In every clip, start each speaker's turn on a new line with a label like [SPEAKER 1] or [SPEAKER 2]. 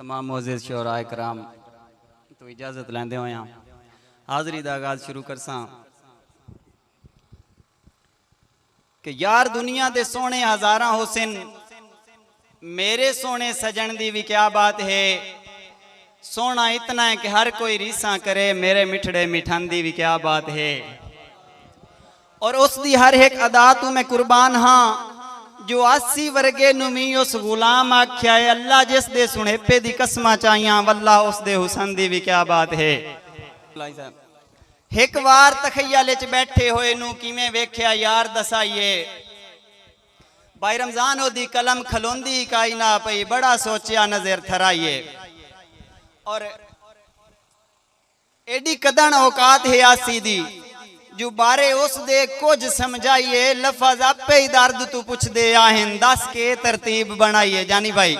[SPEAKER 1] तमाम मोअज़्ज़िज़ शोहराए कराम तो इजाज़त लैंदे होया हाज़री दा आगाज़ शुरू करसां कि यार दुनिया दे सोने हज़ारां हुसन मेरे सोने सजन दी भी क्या बात है। सोना इतना है कि हर कोई रीसा करे, मेरे मिठड़े मिठन दी भी क्या बात है। और उस दी हर एक अदा तू मैं कुर्बान हाँ जो 80 वर्गे नुमी उस गुलाम आख्या है। अल्लाह जिस दे सुनेपे दी कसमा चाहिया वल्ला उस दे हुसन दी भी क्या बात है। एक बार तखय्युल च बैठे होए नू किवें वेख्या यार दसाइए। भाई रमजान ओदी कलम खलोंदी काई ना पई, बड़ा सोचिया नजर थराइए। और एडी कदन औकात है आसी दी जो बारे उस दे कुछ समझाइए। लफज आपे ही दर्द तू पुछ दे आहें, दस के तरतीब बनाइए। जानी भाई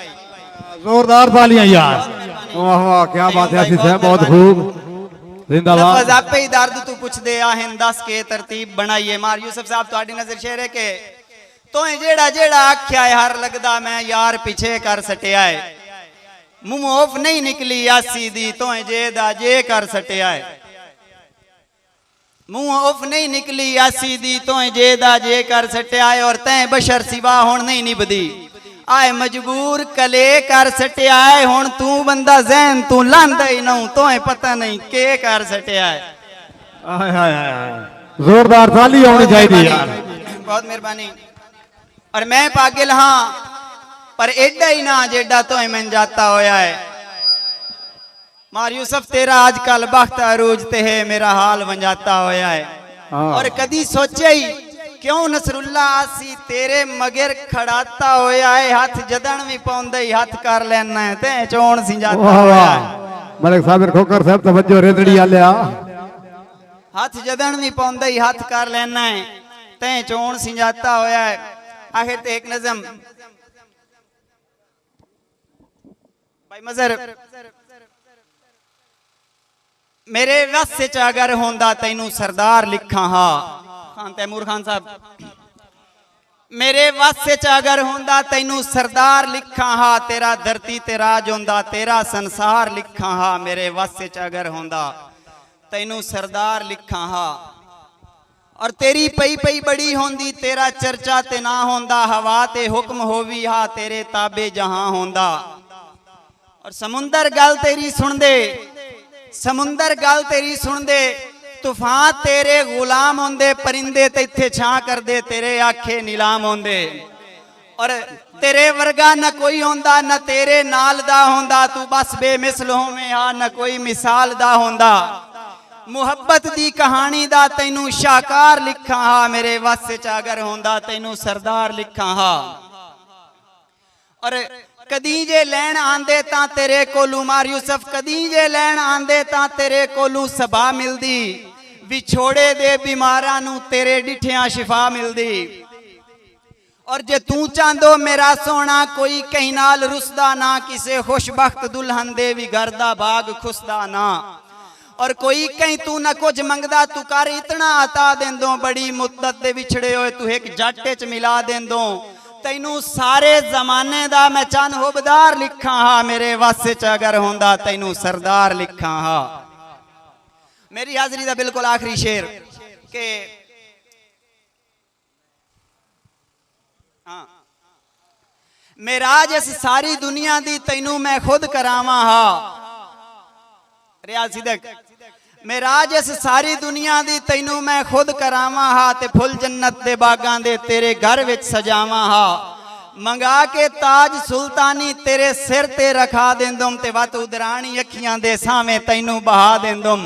[SPEAKER 2] जोरदार तालियां यार, वाह वाह क्या बात है आसिफ साहब, बहुत खूब जिंदाबाद।
[SPEAKER 1] लफज आपे ही दर्द तू पुछ दे आहें, दस के तरतीब बनाइए। मार यूसुफ साहब तुहाडी नजर शेर है के तो जेड़ा जेड़ा आख्या है हर लगदा मैं यार पीछे कर सटिया है। मुंह ऑफ नहीं निकली आसी दी तो जेदा जे कर सटिया है। मुंह ऑफ नहीं निकली आसी दी तो जेदा जे कर सटिया है। और तैं बशर सिवा हुण नहीं निभदी आए मजबूर कले कर सटिया है। हुण तू बंदा जहन तू लांदा ही नहूं तो पता नहीं के कर सटिया है।
[SPEAKER 2] हाय हाय हाय, जोरदार ताली होनी चाहिए यार,
[SPEAKER 1] बहुत मेहरबानी। और मैं पागिल हाँ पर एडा ही ना जेडा तो मन जाता होया है। मार यूसुफ तेरा आजकल बख्त अरूज ते है, मेरा हाल वंजाता होया है। और कदी सोचे ही क्यों नसरुल्ला आसी तेरे मगर खड़ाता होया है। हाथ जदन भी पौंदे ही हाथ कर लेना है ते चोण सी जाता होया है।
[SPEAKER 2] मलिक साबिर खोकर साहब तवज्जो रेतड़ी आलिया,
[SPEAKER 1] हाथ जदन भी पौंदे ही हाथ कर लेना है ते चोण सी जाता होया है। आखिर ते एक नज़म भाई मजर मेरे वस च अगर होंदा तैनू सरदार लिखा हा। खान तैमूर खान साहब मेरे वस च अगर होंदा तैनू सरदार लिखा हा। तेरा धरती ते राज होंदा तेरा संसार लिखा हा। मेरे वस च अगर होंदा तैनू सरदार लिखा हा। और तेरी पई पई बड़ी होंदी तेरा चर्चा ते ना होंदा। हवा ते हुक्म होवी हा तेरे ताबे जहां होंदा। और समुंदर गल तेरी सुन दे, समुंदर गल तेरी सुन दे। तूफान तेरे गुलाम होंदे, परिंदे ते इत्थे छां कर दे तेरे आखे नीलाम होंदे। और तेरे वर्गा न कोई होंदा न तेरे नाल दा होंदा। तू बस बेमिसल होवें हा न कोई मिसाल दा होंदा। मुहब्बत दी कहानी दा तैनू शाहकार लिखा हा। मेरे वस च अगर होंदा तैनू सरदार लिखा हा। और कदी जे लैन आंदे ता तेरे कोलू मार यूसुफ कदी जे लैन आंदे ता तेरे कोलू सबा मिलदी। विछोड़े दे बीमारां नू तेरे डिठियां शिफा मिलदी। और जे तू चांदो मेरा सोना कोई कहीं नाल रुसदा ना। किसे खुशबख्त दुल्हन दे भी घर दा बाग खुसदा ना। और कोई कहीं तू न कुछ मंगदा तू कर इतना अता देंदो। बड़ी मुद्दत दे विछड़े होए तू एक जाटे च मिला देंदो। तैनू सारे जमाने दा मैं चन हुबदार लिखा हा। मेरे वस च अगर होंदा तैनू सरदार लिखा हा। मेरी हाजरी दा बिल्कुल आखिरी शेर के हाँ मेराज इस सारी दुनिया दी तैनू मैं खुद करावा हा। रियाज सिद्दीक मेराज इस सारी दुनिया दी तैनू मैं खुद करावा हा। ते फुल जन्नत दे बागां दे तेरे घर विच सजावा हा। मंगा के ताज सुल्तानी तेरे सिर ते रखा देंदुम। ते वत उदरानी अखियां दे सामे तैनू बहा देंदुम।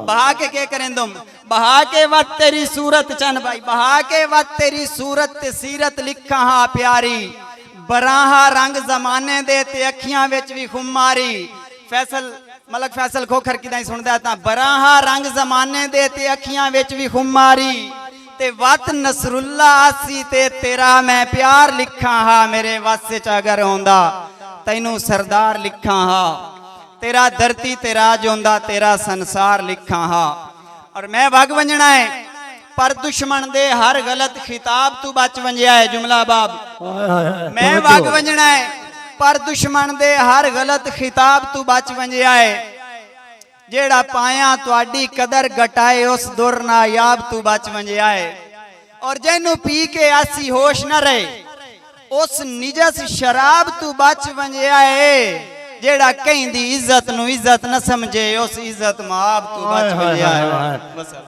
[SPEAKER 1] बहा के करेंदुम बहा के वत तेरी सूरत चन भाई बहा के वत तेरी सूरत ते सीरत लिखा हा प्यारी। बराहा रंग जमाने दे ते अखियां विच भी खुमारी। फैसल मलक फैसल खोखर किदां सुनदा ता बराहा रंग जमाने दे ते अखियां विच भी खुमारी। ते वत नसरुल्ला आसी ते तेरा मैं प्यार लिखा हा। मेरे वस च अगर होंदा तैनू सरदार लिखा हा। तेरा धरती ते राज होंदा तेरा संसार लिखा हा। और मैं वग वंजना है पर दुश्मन दे हर गलत खिताब तू बच वंजिया है। जुमला बाब मैं वग वंजना है पर दुश्मन दे हर गलत खिताब तू बच वंजिया है जेड़ा पाया तुहाडी कदर घटाए उस दुर नायाब तू बच वंजिया है और जैनू पी के आसी होश न रहे उस निजस शराब तू बच वंजिया है जेड़ा कहीं दी इज्जत नू इज्जत न समझे उस इज्जत माब तू बच वंजिया है।